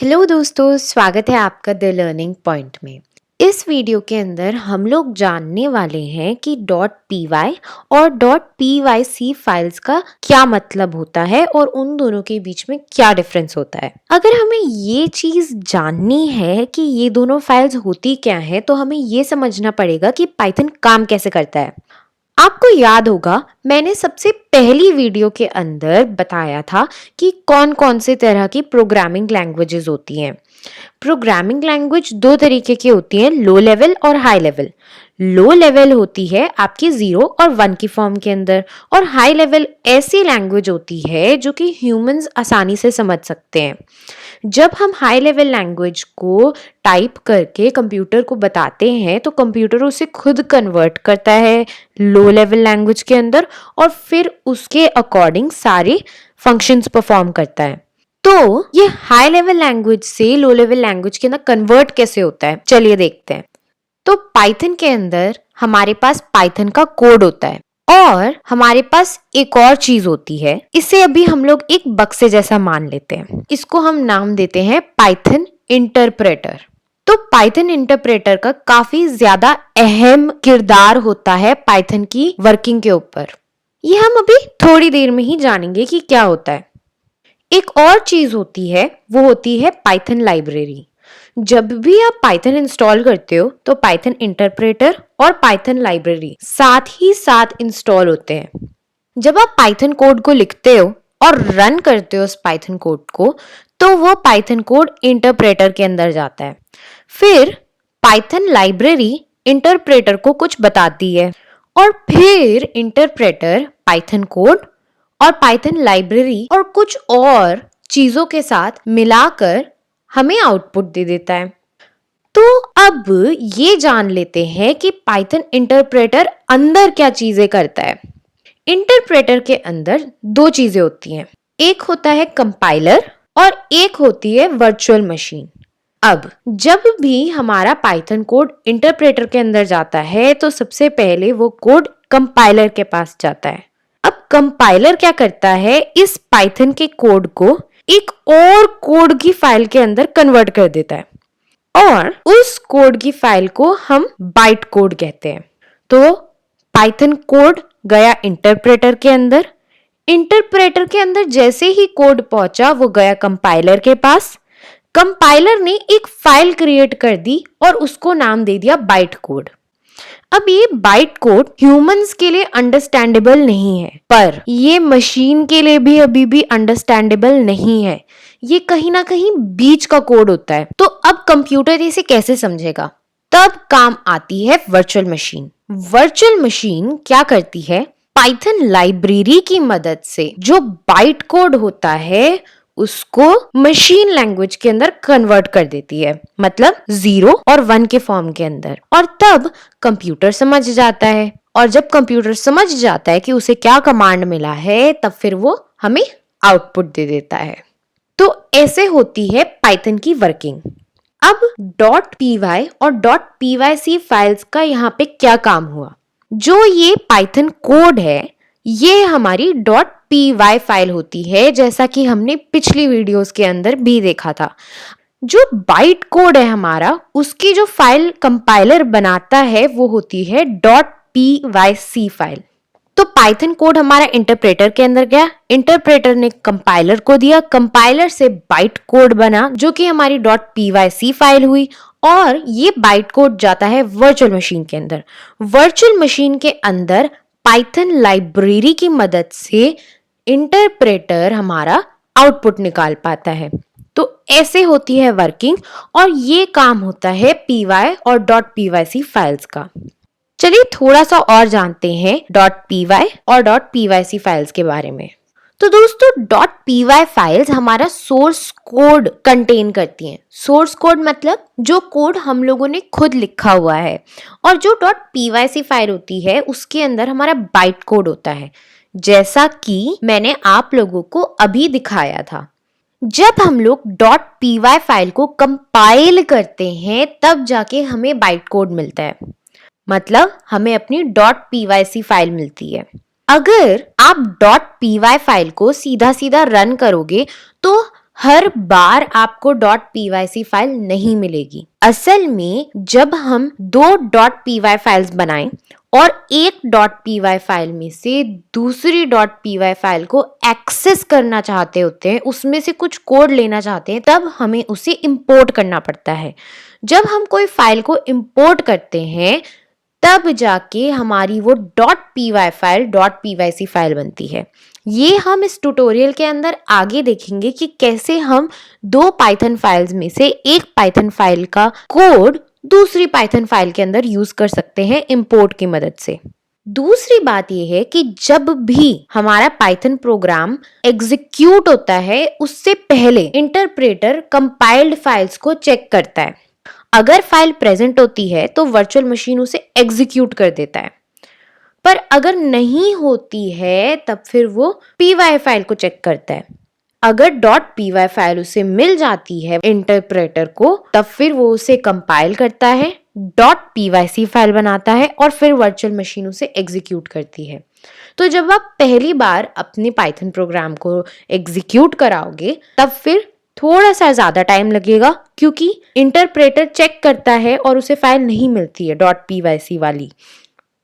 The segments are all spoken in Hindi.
हेलो दोस्तों, स्वागत है आपका द लर्निंग पॉइंट में। इस वीडियो के अंदर हम लोग जानने वाले हैं कि .py और .pyc फाइल्स का क्या मतलब होता है और उन दोनों के बीच में क्या डिफरेंस होता है। अगर हमें ये चीज़ जाननी है कि ये दोनों फाइल्स होती क्या है, तो हमें ये समझना पड़ेगा कि पाइथन काम कैसे करता है। आपको याद होगा, मैंने सबसे पहली वीडियो के अंदर बताया था कि कौन कौन से तरह की प्रोग्रामिंग लैंग्वेजेस होती हैं। प्रोग्रामिंग लैंग्वेज दो तरीके की होती हैं, लो लेवल और हाई लेवल। लो लेवल होती है आपकी 0 और 1 की फॉर्म के अंदर, और हाई लेवल ऐसी लैंग्वेज होती है जो कि ह्यूमंस आसानी से समझ सकते हैं। जब हम हाई लेवल लैंग्वेज को टाइप करके कंप्यूटर को बताते हैं तो कंप्यूटर उसे खुद कन्वर्ट करता है लो लेवल लैंग्वेज के अंदर और फिर उसके अकॉर्डिंग सारे फंक्शंस परफॉर्म करता है। तो ये हाई लेवल लैंग्वेज से लो लेवल लैंग्वेज के अंदर कन्वर्ट कैसे होता है, चलिए देखते हैं। तो पाइथन के अंदर हमारे पास पाइथन का कोड होता है और हमारे पास एक और चीज होती है, इसे अभी हम लोग एक बक्से जैसा मान लेते हैं। इसको हम नाम देते हैं पाइथन इंटरप्रेटर। तो पाइथन इंटरप्रेटर का काफी ज्यादा अहम किरदार होता है पाइथन की वर्किंग के ऊपर। ये हम अभी थोड़ी देर में ही जानेंगे कि क्या होता है। एक और चीज होती है, वो होती है पाइथन लाइब्रेरी। जब भी आप पाइथन इंस्टॉल करते हो तो पाइथन इंटरप्रेटर और पाइथन लाइब्रेरी साथ ही साथ इंस्टॉल होते हैं। जब आप पाइथन कोड को लिखते हो और रन करते हो उस पाइथन कोड को, तो वो पाइथन कोड इंटरप्रेटर के अंदर जाता है। फिर पाइथन लाइब्रेरी इंटरप्रेटर को कुछ बताती है और फिर इंटरप्रेटर पाइथन कोड और पाइथन लाइब्रेरी और कुछ और चीजों के साथ मिलाकर हमें आउटपुट दे देता है। तो अब ये जान लेते हैं कि पाइथन इंटरप्रेटर अंदर क्या चीजें करता है। इंटरप्रेटर के अंदर दो चीजें होती हैं, एक होता है कंपाइलर और एक होती है वर्चुअल मशीन। अब जब भी हमारा पाइथन कोड इंटरप्रेटर के अंदर जाता है तो सबसे पहले वो कोड कंपाइलर के पास जाता है। अब कंपाइलर क्या करता है, इस पाइथन के कोड को एक और कोड की फाइल के अंदर कन्वर्ट कर देता है और उस कोड की फाइल को हम बाइट कोड कहते हैं। तो पाइथन कोड गया इंटरप्रेटर के अंदर, इंटरप्रेटर के अंदर जैसे ही कोड पहुंचा वो गया कंपाइलर के पास। कंपाइलर ने एक फाइल क्रिएट कर दी और उसको नाम दे दिया बाइट कोड। अब ये बाइट कोड ह्यूमंस के लिए अंडरस्टैंडेबल नहीं है, पर ये मशीन के लिए भी अभी भी अंडरस्टैंडेबल नहीं है। ये कहीं ना कहीं बीच का कोड होता है। तो अब कंप्यूटर इसे कैसे समझेगा? तब काम आती है वर्चुअल मशीन। वर्चुअल मशीन क्या करती है, पाइथन लाइब्रेरी की मदद से जो बाइट कोड होता है उसको मशीन लैंग्वेज के अंदर कन्वर्ट कर देती है, मतलब 0 और 1 के फॉर्म के अंदर। और तब कंप्यूटर समझ जाता है, और जब कंप्यूटर समझ जाता है कि उसे क्या कमांड मिला है, तब फिर वो हमें आउटपुट दे देता है। तो ऐसे होती है पाइथन की वर्किंग। अब .py और .pyc फाइल्स का यहाँ पे क्या काम हुआ। जो ये पाइथन कोड है, ये हमारी .py फाइल होती है, जैसा कि हमने पिछली वीडियोस के अंदर भी देखा था। जो बाइट कोड है हमारा, उसकी जो फाइल कंपाइलर बनाता है वो होती है .pyc फाइल। तो पाइथन कोड हमारा इंटरप्रेटर के अंदर गया, इंटरप्रेटर ने कंपाइलर को दिया, कंपाइलर से बाइट कोड बना जो कि हमारी .pyc फाइल हुई, और ये बाइट कोड जाता है वर्चुअल मशीन के अंदर। वर्चुअल मशीन के अंदर पाइथन लाइब्रेरी की मदद से इंटरप्रेटर हमारा आउटपुट निकाल पाता है। तो ऐसे होती है वर्किंग, और ये काम होता है py और .pyc फाइल्स का। चलिए थोड़ा सा और जानते हैं .py और .pyc फाइल्स के बारे में। तो दोस्तों .py फाइल्स हमारा सोर्स कोड कंटेन करती हैं। सोर्स कोड मतलब जो कोड हम लोगों ने खुद लिखा हुआ है, और जो .pyc फाइल होती है उसके अंदर हमारा बाइट कोड होता है, जैसा कि मैंने आप लोगों को अभी दिखाया था। जब हम लोग .py फाइल को कंपाइल करते हैं तब जाके हमें बाइट कोड मिलता है, मतलब हमें अपनी .pyc फाइल मिलती है। अगर आप .py फाइल को सीधा सीधा रन करोगे तो हर बार आपको .pyc फाइल नहीं मिलेगी। असल में जब हम दो .py फाइल्स बनाएं और एक .py फाइल में से दूसरी .py फाइल को एक्सेस करना चाहते होते हैं, उसमें से कुछ कोड लेना चाहते हैं, तब हमें उसे इंपोर्ट करना पड़ता है। जब हम कोई फाइल को इंपोर्ट करते हैं तब जाके हमारी वो .py फाइल .pyc फाइल बनती है। ये हम इस ट्यूटोरियल के अंदर आगे देखेंगे कि कैसे हम दो पाइथन फाइल्स में से एक पाइथन फाइल का कोड दूसरी पाइथन फाइल के अंदर यूज कर सकते हैं इंपोर्ट की मदद से। दूसरी बात यह है कि जब भी हमारा पाइथन प्रोग्राम एग्जीक्यूट होता है उससे पहले इंटरप्रेटर कंपाइल्ड फाइल्स को चेक करता है। अगर फाइल प्रेजेंट होती है तो वर्चुअल मशीन उसे एग्जीक्यूट कर देता है, पर अगर नहीं होती है तब फिर वो py फाइल को चेक करता है। अगर .py फाइल उसे मिल जाती है इंटरप्रेटर को, तब फिर वो उसे कंपाइल करता है, .pyc फाइल बनाता है और फिर वर्चुअल मशीन उसे एग्जीक्यूट करती है। तो जब आप पहली बार अपने पाइथन प्रोग्राम को एग्जीक्यूट कराओगे तब फिर थोड़ा सा ज़्यादा टाइम लगेगा, क्योंकि इंटरप्रेटर चेक करता है और उसे फाइल नहीं मिलती है .pyc वाली।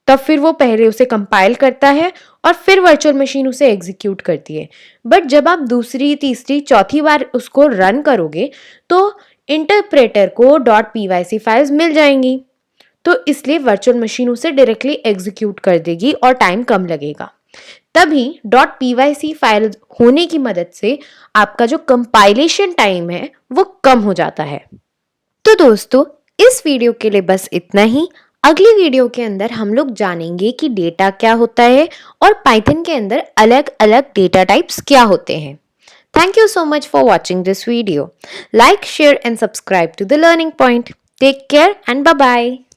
तब फिर वो पहले उसे कंपाइल करता है और फिर वर्चुअल मशीन उसे एग्जीक्यूट करती है। बट जब आप दूसरी, तीसरी, चौथी बार उसको रन करोगे तो इंटरप्रेटर को .pyc फाइल्स मिल जाएंगी, तो इसलिए वर्चुअल मशीन उसे डायरेक्टली एग्जीक्यूट कर देगी और टाइम कम लगेगा। तभी .pyc फाइल होने की मदद से आपका जो कंपाइलेशन टाइम है वो कम हो जाता है। तो दोस्तों, इस वीडियो के लिए बस इतना ही। अगली वीडियो के अंदर हम लोग जानेंगे कि डेटा क्या होता है और पाइथन के अंदर अलग अलग डेटा टाइप्स क्या होते हैं। Thank you so much for watching this video. Like, share and subscribe to the Learning Point. Take care and bye-bye.